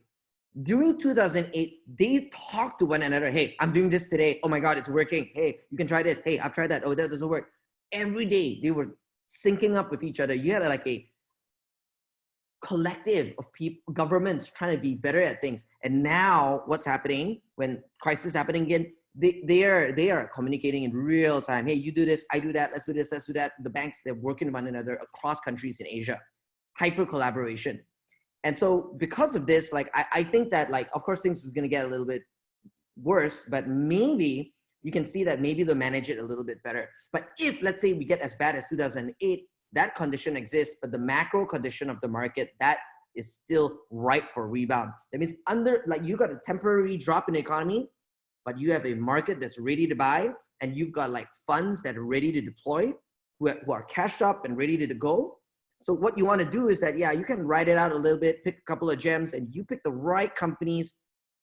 During 2008, they talked to one another. Hey, I'm doing this today. Oh my God, it's working. Hey, you can try this. Hey, I've tried that. Oh, that doesn't work. Every day they were syncing up with each other. You had like a collective of people, governments trying to be better at things. And now what's happening when crisis is happening again, they are communicating in real time. Hey, you do this, I do that, let's do this, let's do that. The banks, they're working with one another across countries in Asia. Hyper collaboration. And so because of this, like, I think that, like, of course, things is going to get a little bit worse, but maybe you can see that maybe they'll manage it a little bit better. But if, let's say, we get as bad as 2008, that condition exists, but the macro condition of the market, that is still ripe for rebound. That means you got a temporary drop in the economy, but you have a market that's ready to buy, and you've got like funds that are ready to deploy, who are cashed up and ready to go. So what you want to do is that, you can ride it out a little bit, pick a couple of gems, and you pick the right companies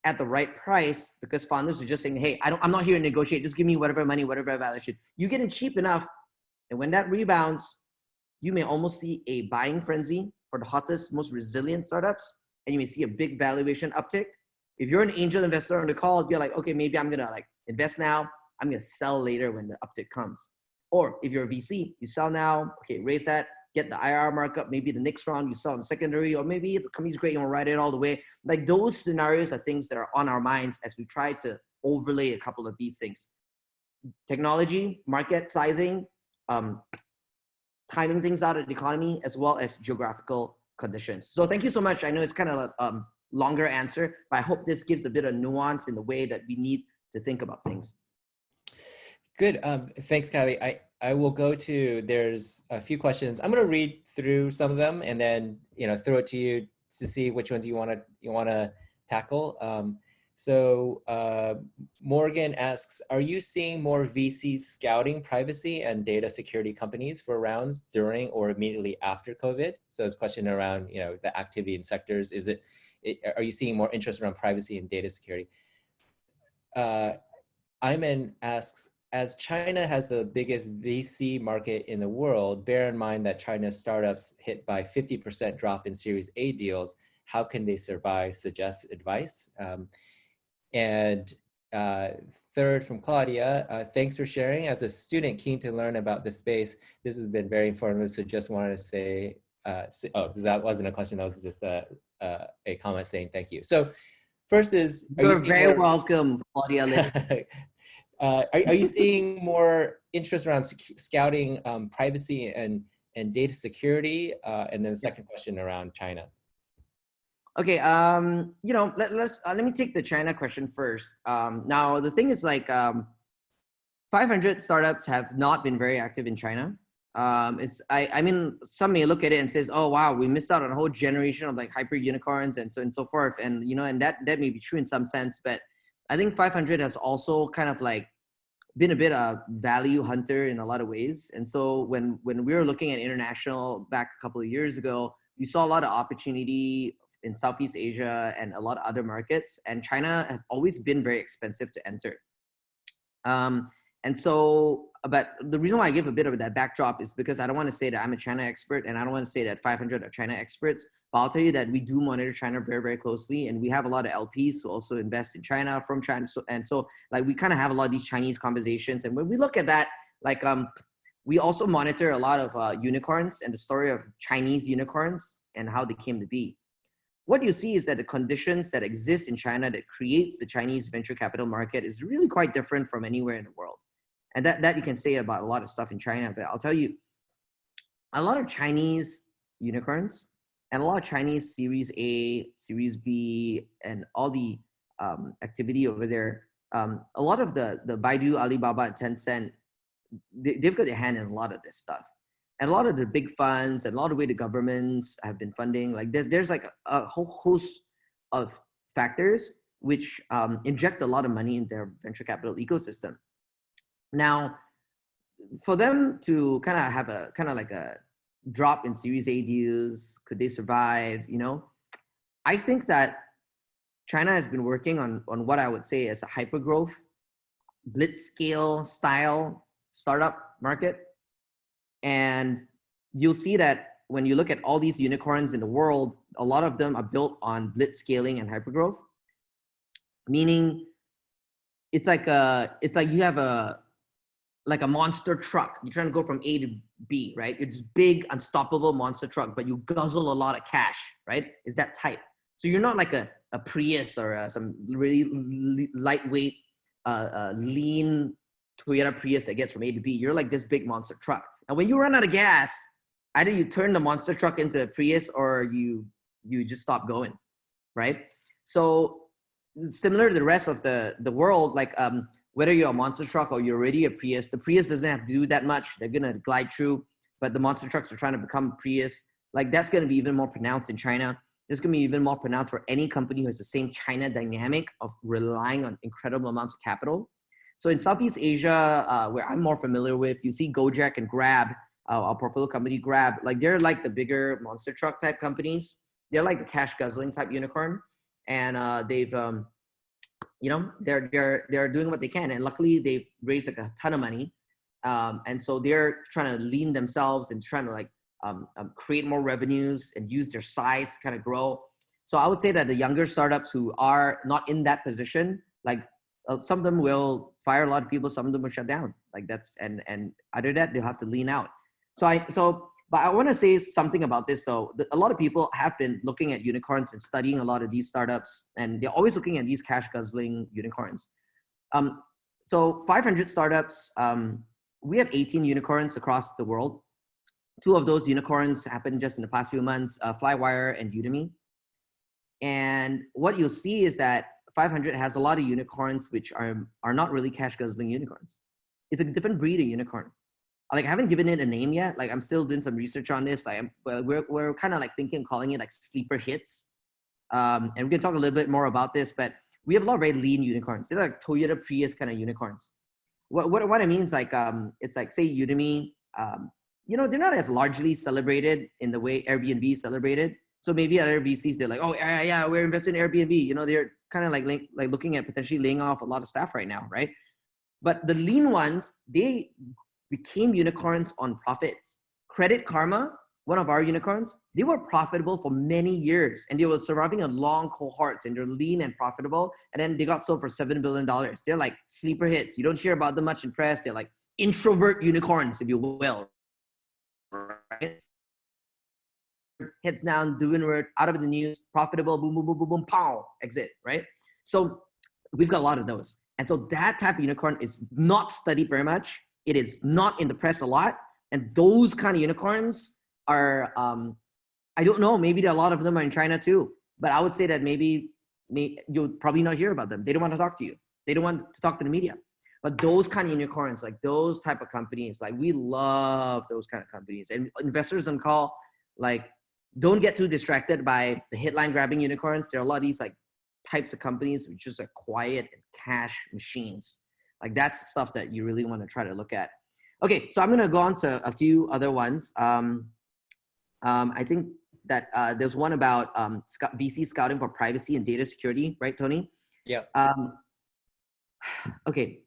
at the right price, because founders are just saying, hey, I'm not here to negotiate. Just give me whatever money, whatever valuation. You get it cheap enough. And when that rebounds, you may almost see a buying frenzy for the hottest, most resilient startups. And you may see a big valuation uptick. If you're an angel investor on the call, you're like, okay, maybe I'm going to like invest now. I'm going to sell later when the uptick comes. Or if you're a VC, you sell now, okay, raise that, get the IRR markup, maybe the next round you sell in secondary, or maybe the company's great, you want to ride it all the way. Like, those scenarios are things that are on our minds as we try to overlay a couple of these things. Technology, market sizing, timing things out of the economy, as well as geographical conditions. So thank you so much. I know it's kind of a longer answer, but I hope this gives a bit of nuance in the way that we need to think about things. Good. Thanks, Khailee. I will go to, there's a few questions. I'm going to read through some of them and then, throw it to you to see which ones you want to tackle. Morgan asks, are you seeing more VCs scouting privacy and data security companies for rounds during or immediately after COVID? So it's a question around, the activity in sectors. Are you seeing more interest around privacy and data security? Ayman asks, as China has the biggest VC market in the world, bear in mind that China's startups hit by 50% drop in Series A deals. How can they survive? Suggest advice. Third from Claudia, thanks for sharing. As a student keen to learn about the space, this has been very informative. So just wanted to say, that wasn't a question, that was just a comment saying thank you. So first is, you're very welcome, Claudia. Are you seeing more interest around scouting privacy and data security? And then the second question around China. Okay, let me take the China question first. Now the thing is, like, 500 startups have not been very active in China. I mean, some may look at it and says, oh wow, we missed out on a whole generation of like hyper unicorns and so on and so forth, and and that may be true in some sense, but I think 500 has also kind of like been a bit a value hunter in a lot of ways. And so when we were looking at international back a couple of years ago, we saw a lot of opportunity in Southeast Asia and a lot of other markets, and China has always been very expensive to enter. And so, but the reason why I give a bit of that backdrop is because I don't want to say that I'm a China expert, and I don't want to say that 500 are China experts, but I'll tell you that we do monitor China very, very closely, and we have a lot of LPs who also invest in China from China. So like we kind of have a lot of these Chinese conversations, and when we look at that, like we also monitor a lot of unicorns and the story of Chinese unicorns and how they came to be. What you see is that the conditions that exist in China that creates the Chinese venture capital market is really quite different from anywhere in the world. And that you can say about a lot of stuff in China, but I'll tell you, a lot of Chinese unicorns and a lot of Chinese Series A, Series B, and all the activity over there, a lot of the Baidu, Alibaba, and Tencent, they've got their hand in a lot of this stuff. And a lot of the big funds and a lot of the way the governments have been funding, like there's like a whole host of factors which inject a lot of money in their venture capital ecosystem. Now, for them to kind of have a kind of like a drop in Series A deals, could they survive? I think that China has been working on what I would say is a hypergrowth, blitzscale style startup market. And you'll see that when you look at all these unicorns in the world, a lot of them are built on blitzscaling and hypergrowth. Meaning, it's like you have a monster truck. You're trying to go from A to B, right? It's big, unstoppable monster truck, but you guzzle a lot of cash, right? Is that type. So you're not like a Prius or some really lightweight, lean Toyota Prius that gets from A to B. You're like this big monster truck. And when you run out of gas, either you turn the monster truck into a Prius or you just stop going, right? So similar to the rest of the world, like whether you're a monster truck or you're already a Prius, the Prius doesn't have to do that much. They're gonna glide through, but the monster trucks are trying to become Prius. Like that's gonna be even more pronounced in China. It's gonna be even more pronounced for any company who has the same China dynamic of relying on incredible amounts of capital. So in Southeast Asia, where I'm more familiar with, you see Gojek and Grab, our portfolio company Grab, like they're like the bigger monster truck type companies. They're like the cash guzzling type unicorn, and they've, they're doing what they can, and luckily they've raised like a ton of money, and so they're trying to lean themselves and trying to like create more revenues and use their size to kind of grow. So I would say that the younger startups who are not in that position, like some of them will fire a lot of people, some of them will shut down. Like that's, and other than that, they'll have to lean out. But I want to say something about this. So a lot of people have been looking at unicorns and studying a lot of these startups, and they're always looking at these cash guzzling unicorns. So 500 startups, we have 18 unicorns across the world. 2 of those unicorns happened just in the past few months, Flywire and Udemy. And what you'll see is that 500 has a lot of unicorns which are not really cash guzzling unicorns. It's a different breed of unicorn. like, I haven't given it a name yet. Like, I'm still doing some research on this. Like, we're kind of like thinking, calling it like sleeper hits. And we're gonna talk a little bit more about this, but we have a lot of very lean unicorns. They're like Toyota Prius kind of unicorns. What I mean is like, it's like, say Udemy, you know, they're not as largely celebrated in the way Airbnb is celebrated. So maybe other VCs, they're like, oh yeah, we're investing in Airbnb. You know, they're kind of like looking at potentially laying off a lot of staff right now, right? But the lean ones, they became unicorns on profits. Credit Karma, one of our unicorns, they were profitable for many years and they were surviving a long cohorts and they're lean and profitable. And then they got sold for $7 billion. They're like sleeper hits. You don't hear about them much in press. They're like introvert unicorns, if you will. Right? Heads down, doing work, out of the news, profitable, boom, boom, boom, boom, boom, pow, exit, right? So we've got a lot of those. And so that type of unicorn is not studied very much. It is not in the press a lot. And those kind of unicorns are, I don't know, maybe a lot of them are in China too. But I would say that maybe you'll probably not hear about them. They don't want to talk to you. They don't want to talk to the media. But those kind of unicorns, like those type of companies, like we love those kind of companies. And investors on call, like, don't get too distracted by the headline grabbing unicorns. There are a lot of these like types of companies which just are quiet and cash machines. Like that's the stuff that you really want to try to look at. Okay, so I'm going to go on to a few other ones. I think that there's one about VC scouting for privacy and data security, right, Tony? Yeah. Okay.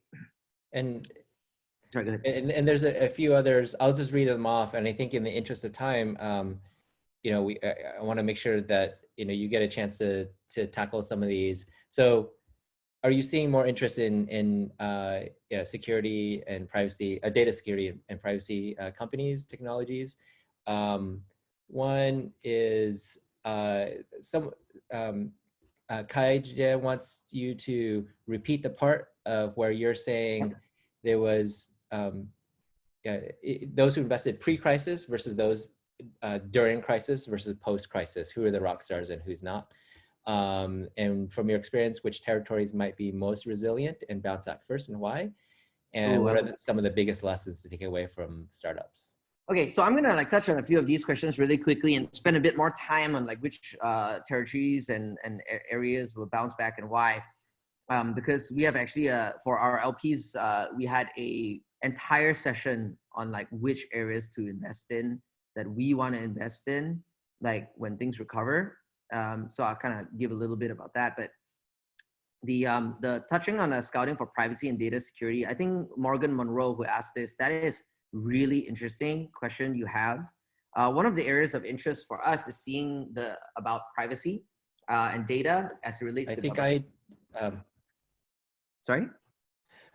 And sorry, go ahead. And there's a few others. I'll just read them off. And I think in the interest of time, you know, I want to make sure that, you know, you get a chance to tackle some of these. So are you seeing more interest in security and privacy, data security and privacy companies, technologies? One is Khailee wants you to repeat the part of where you're saying there was those who invested pre-crisis versus those during crisis versus post-crisis. Who are the rock stars and who's not? And from your experience, which territories might be most resilient and bounce back first and why? And what are some of the biggest lessons to take away from startups? Okay, so I'm gonna like touch on a few of these questions really quickly and spend a bit more time on like which territories and areas will bounce back and why. Because we have actually, for our LPs, we had a entire session on like which areas to invest in that we want to invest in, like when things recover. So I'll kind of give a little bit about that, but the touching on scouting for privacy and data security, I think Morgan Monroe, who asked this, that is really interesting question you have. One of the areas of interest for us is seeing about privacy and data as it relates to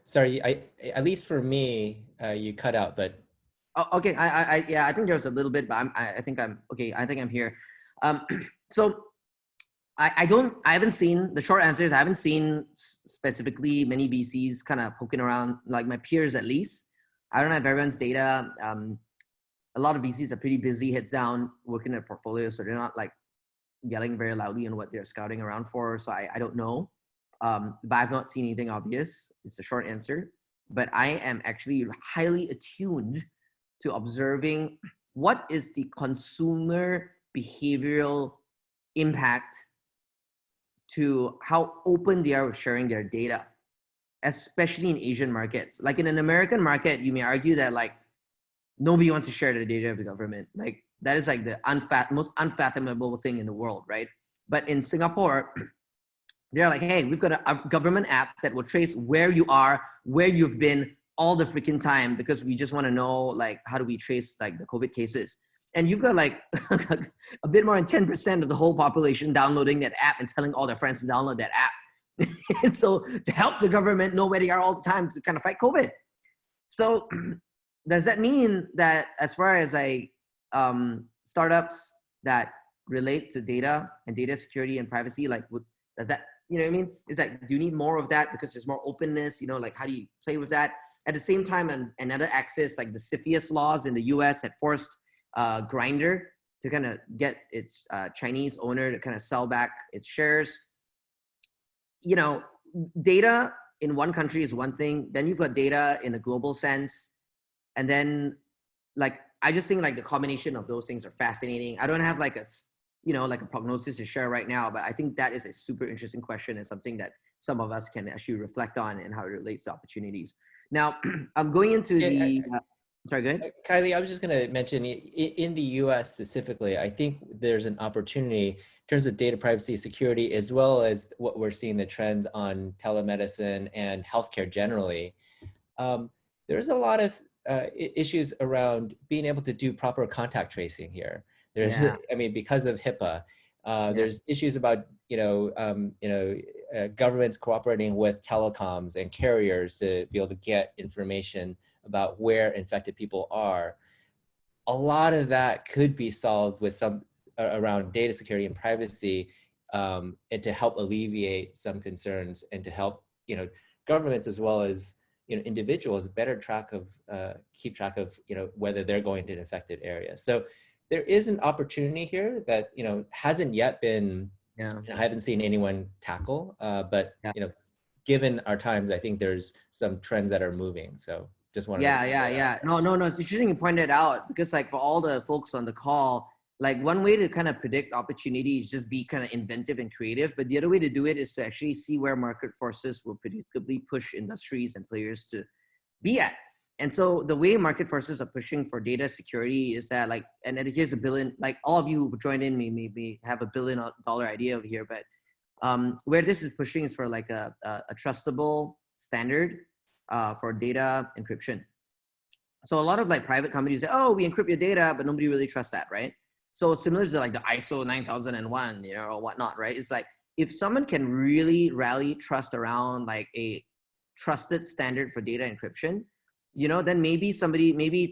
Sorry, at least for me, you cut out, but. Oh, okay, I think there's a little bit, but I think I'm okay. I think I'm here. So I haven't seen, the short answer is I haven't seen specifically many VCs kind of poking around, like my peers at least. I don't have everyone's data. A lot of VCs are pretty busy, heads down, working their portfolio, so they're not like yelling very loudly on what they're scouting around for. So I don't know, but I've not seen anything obvious. It's a short answer, but I am actually highly attuned to observing what is the consumer behavioral impact to how open they are with sharing their data, especially in Asian markets. Like in an American market, you may argue that like nobody wants to share the data of the government. Like that is like the most unfathomable thing in the world, right? But in Singapore, they're like, hey, we've got a government app that will trace where you are, where you've been all the freaking time, because we just want to know like how do we trace like the COVID cases. And you've got like a bit more than 10% of the whole population downloading that app and telling all their friends to download that app. And so to help the government know where they are all the time to kind of fight COVID. So does that mean that as far as startups that relate to data and data security and privacy, like does that, you know what I mean? Is that, do you need more of that because there's more openness, you know, like how do you play with that? At the same time, another axis, like the CFIUS laws in the US had forced Grindr to kind of get its Chinese owner to kind of sell back its shares. You know, data in one country is one thing. Then you've got data in a global sense. And then like, I just think like the combination of those things are fascinating. I don't have like like a prognosis to share right now, but I think that is a super interesting question and something that some of us can actually reflect on and how it relates to opportunities. Now, I'm going into sorry, go ahead. Khailee, I was just going to mention in the US specifically, I think there's an opportunity in terms of data privacy security, as well as what we're seeing the trends on telemedicine and healthcare generally. There's a lot of issues around being able to do proper contact tracing here. There's, I mean, because of HIPAA, there's issues about, governments cooperating with telecoms and carriers to be able to get information about where infected people are. A lot of that could be solved with some around data security and privacy, and to help alleviate some concerns and to help, governments as well as, individuals better keep track of, whether they're going to an affected area. So there is an opportunity here that, hasn't yet been, I haven't seen anyone tackle, but, given our times, I think there's some trends that are moving. So just wanted to No, it's interesting you pointed out, because like for all the folks on the call, like one way to kind of predict opportunity is just be kind of inventive and creative. But the other way to do it is to actually see where market forces will predictably push industries and players to be at. And so the way market forces are pushing for data security is that like, and then here's $1 billion, like all of you who joined in maybe have $1 billion idea over here, but where this is pushing is for like a trustable standard for data encryption. So a lot of like private companies say, oh, we encrypt your data, but nobody really trusts that, right? So similar to like the ISO 9001, or whatnot, right? It's like, if someone can really rally trust around like a trusted standard for data encryption, then maybe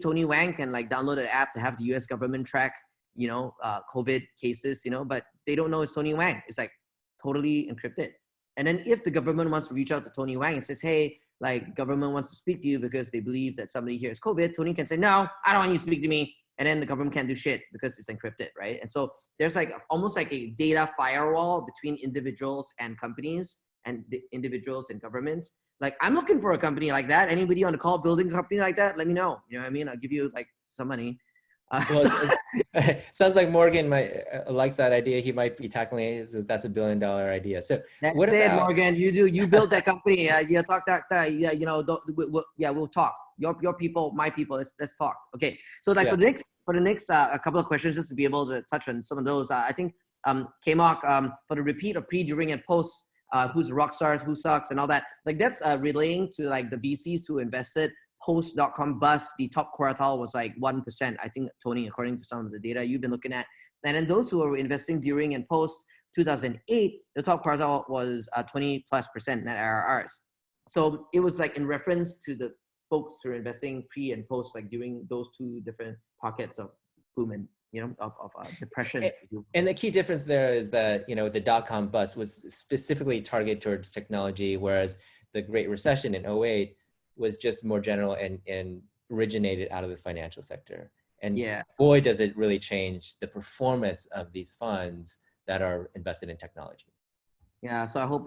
Tony Wang can like download an app to have the US government track, COVID cases, but they don't know it's Tony Wang. It's like totally encrypted. And then if the government wants to reach out to Tony Wang and says, hey, like government wants to speak to you because they believe that somebody here is COVID, Tony can say, no, I don't want you to speak to me. And then the government can't do shit because it's encrypted, right? And so there's like almost like a data firewall between individuals and companies and the individuals and governments. Like, I'm looking for a company like that. Anybody on the call building a company like that, let me know. You know what I mean? I'll give you like some money. Sounds like Morgan likes that idea. He might be tackling it. Says that's $1 billion idea. So that's it, Morgan. You build that company. You talk that. We'll talk. Your people, my people. Let's talk. Okay. So like for the next a couple of questions, just to be able to touch on some of those. I think K-Mark, for the repeat of pre, during, and post. Who's rock stars, who sucks, and all that. Like that's relating to like the VCs who invested post.com bust. The top quartile was like 1%, I think, Tony, according to some of the data you've been looking at. And then those who were investing during and post 2008, the top quartile was 20+% net IRRs. So it was like in reference to the folks who are investing pre and post, like during those two different pockets of boom and of depression. And the key difference there is that, the dot-com bust was specifically targeted towards technology, whereas the Great Recession in 2008 was just more general and originated out of the financial sector. And boy, does it really change the performance of these funds that are invested in technology. Yeah, so I hope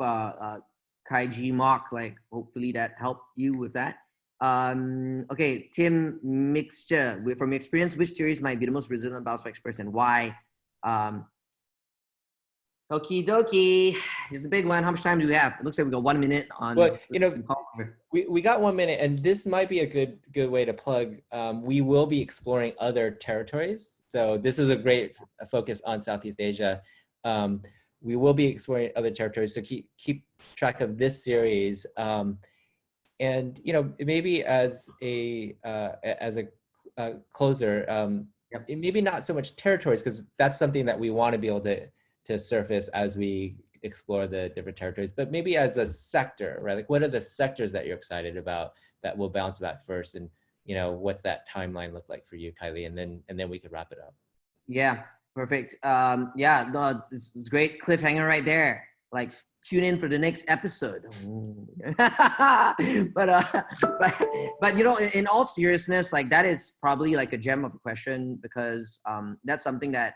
Kai Mark, like hopefully that helped you with that. Okay, Tim Mixture, from your experience, which theories might be the most resilient bounce back experts and why? Okie dokie, here's a big one. How much time do we have? It looks like we got 1 minute on. Well, we got 1 minute, and this might be a good way to plug. We will be exploring other territories. So this is a great focus on Southeast Asia. We will be exploring other territories. So keep track of this series. And maybe as a closer, maybe not so much territories, because that's something that we want to be able to surface as we explore the different territories, but maybe as a sector, right? Like, what are the sectors that you're excited about that will bounce back first, and what's that timeline look like for you, Khailee? And then we could wrap it up. Yeah, perfect. No, this is great cliffhanger right there. Like, tune in for the next episode. but in all seriousness, like that is probably like a gem of a question, because that's something that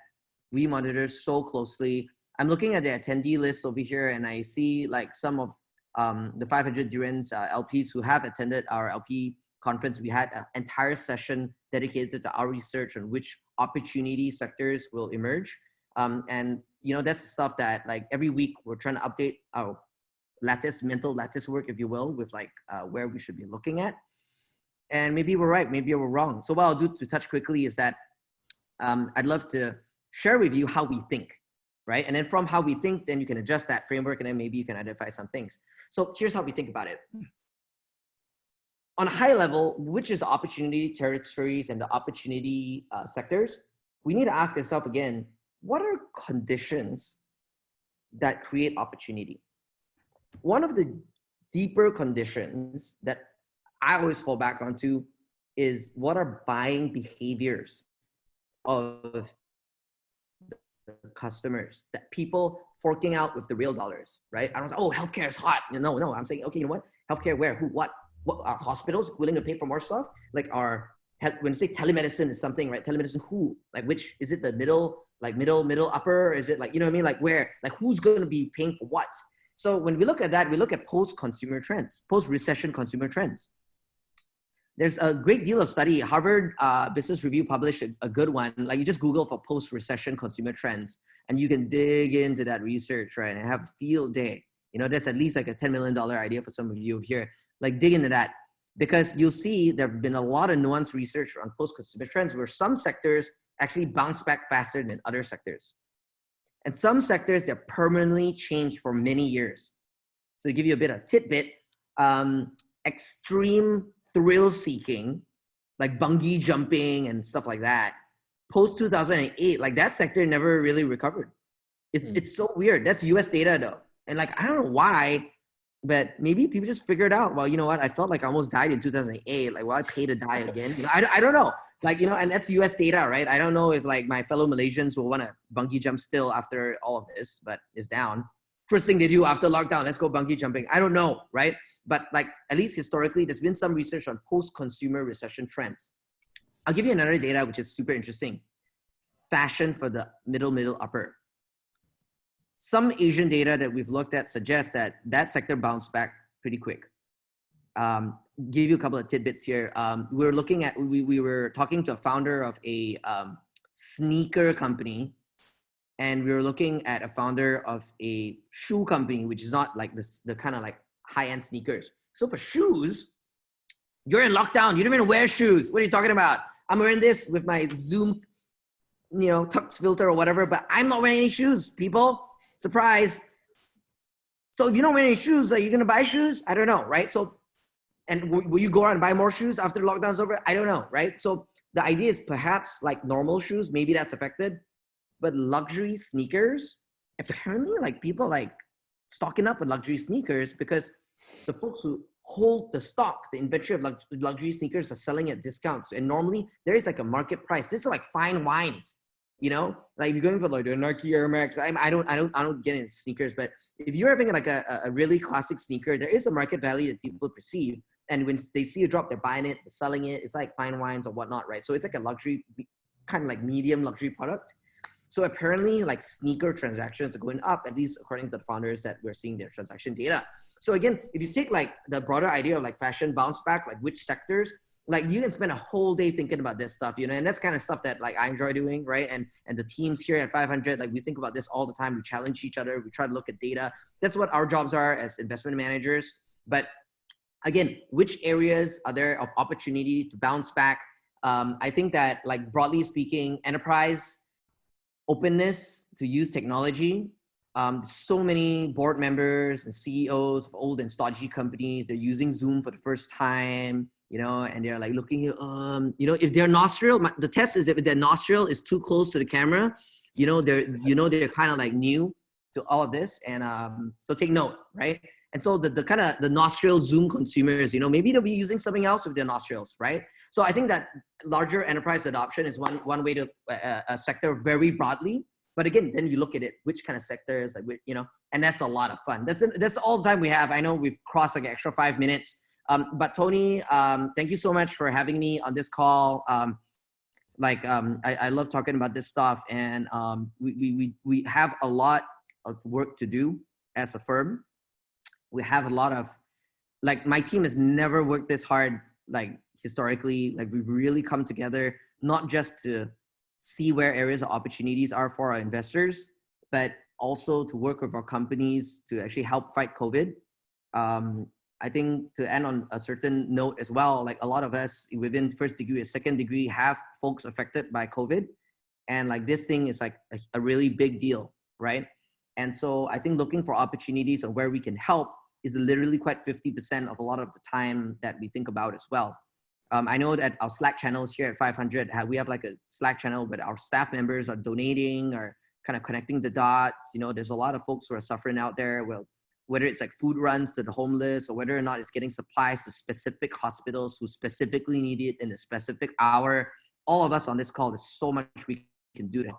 we monitor so closely. I'm looking at the attendee list over here, and I see like some of the 500 Durans LPs who have attended our LP conference, we had an entire session dedicated to our research on which opportunity sectors will emerge. And that's the stuff that like every week we're trying to update our mental lattice work, if you will, with like where we should be looking at. And maybe we're right, maybe we're wrong. So what I'll do to touch quickly is that I'd love to share with you how we think, right? And then from how we think, then you can adjust that framework and then maybe you can identify some things. So here's how we think about it. On a high level, which is the opportunity territories and the opportunity sectors? We need to ask ourselves again, what are conditions that create opportunity? One of the deeper conditions that I always fall back onto is what are buying behaviors of the customers, that people forking out with the real dollars, right? I don't say, oh, healthcare is hot. No, I'm saying, okay, you know what? Healthcare where, who, what are hospitals willing to pay for more stuff? Like when you say telemedicine is something, right? Telemedicine who? Like which, is it the middle, upper? Is it like, you know what I mean? Like where, like who's going to be paying for what? So when we look at that, we look at post-consumer trends, post-recession consumer trends. There's a great deal of study. Harvard Business Review published a good one. Like you just Google for post-recession consumer trends and you can dig into that research, right? And have a field day. That's at least like a $10 million idea for some of you here. Like dig into that because you'll see there've been a lot of nuanced research on post-consumer trends where some sectors actually bounce back faster than other sectors. And some sectors are permanently changed for many years. So to give you a bit of tidbit, extreme thrill seeking, like bungee jumping and stuff like that, post 2008, like that sector never really recovered. It's so weird. That's US data though. And like, I don't know why, but maybe people just figured out, well, you know what? I felt like I almost died in 2008. Like, well, I pay to die again. I don't know. Like, and that's US data, right? I don't know if like my fellow Malaysians will want to bungee jump still after all of this, but it's down. First thing they do after lockdown, let's go bungee jumping. I don't know, right? But like, at least historically, there's been some research on post-consumer recession trends. I'll give you another data, which is super interesting. Fashion for the middle, upper. Some Asian data that we've looked at suggests that sector bounced back pretty quick. Give you a couple of tidbits here. We were talking to a founder of a sneaker company, and we were looking at a founder of a shoe company, which is not like the kind of like high-end sneakers. So for shoes, you're in lockdown. You don't even wear shoes. What are you talking about? I'm wearing this with my Zoom, tux filter or whatever, but I'm not wearing any shoes, people. Surprise. So if you don't wear any shoes, are you going to buy shoes? I don't know, right? So, and will you go out and buy more shoes after the lockdown's over? I don't know, right? So the idea is perhaps like normal shoes, maybe that's affected, but luxury sneakers, apparently like people like stocking up with luxury sneakers because the folks who hold the stock, the inventory of luxury sneakers are selling at discounts. And normally there is like a market price. This is like fine wines, like if you're going for like the Nike Air Max, I don't get into sneakers, but if you're having like a really classic sneaker, there is a market value that people perceive. And when they see a drop, they're buying it, they're selling it. It's like fine wines or whatnot, right? So it's like a luxury, kind of like medium luxury product. So apparently like sneaker transactions are going up, at least according to the founders that we're seeing their transaction data. So again, if you take like the broader idea of like fashion bounce back, like which sectors, like you can spend a whole day thinking about this stuff, and that's kind of stuff that like I enjoy doing, right? And the teams here at 500, like we think about this all the time. We challenge each other. We try to look at data. That's what our jobs are as investment managers. But again, which areas are there of opportunity to bounce back? I think that like broadly speaking, enterprise openness to use technology. So many board members and CEOs of old and stodgy companies, they're using Zoom for the first time, and they're like looking at, if their nostril, the test is if their nostril is too close to the camera, they're kind of like new to all of this. And so take note, right? And so the kind of the nostril Zoom consumers, maybe they'll be using something else with their nostrils, right? So I think that larger enterprise adoption is one way to a sector very broadly. But again, then you look at it, which kind of sectors, like, and that's a lot of fun. That's all the time we have. I know we've crossed like an extra 5 minutes. But Tony, thank you so much for having me on this call. I love talking about this stuff, and we have a lot of work to do as a firm. We have a lot of, like, my team has never worked this hard like historically, like we've really come together, not just to see where areas of opportunities are for our investors, but also to work with our companies to actually help fight COVID. I think to end on a certain note as well, like a lot of us within first degree or second degree have folks affected by COVID. And like this thing is like a really big deal, right? And so I think looking for opportunities and where we can help is literally quite 50% of a lot of the time that we think about as well. I know that our Slack channels here at 500, we have like a Slack channel, but our staff members are donating or kind of connecting the dots. You know, there's a lot of folks who are suffering out there. Well, whether it's like food runs to the homeless or whether or not it's getting supplies to specific hospitals who specifically need it in a specific hour. All of us on this call, there's so much we can do that.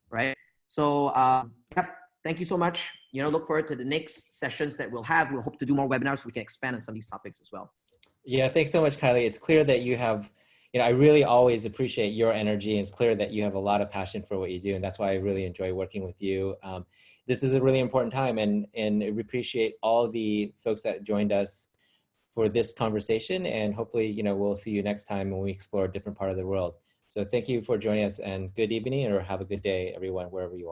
Right? So, yep, thank you so much. You know, look forward to the next sessions that we'll have. We'll hope to do more webinars so we can expand on some of these topics as well. Yeah, thanks so much, Khailee. It's clear that you have, you know, I really always appreciate your energy, and it's clear that you have a lot of passion for what you do, and that's why I really enjoy working with you. This is a really important time, and we appreciate all the folks that joined us for this conversation, and hopefully, you know, we'll see you next time when we explore a different part of the world. So thank you for joining us, and good evening, or have a good day, everyone, wherever you are.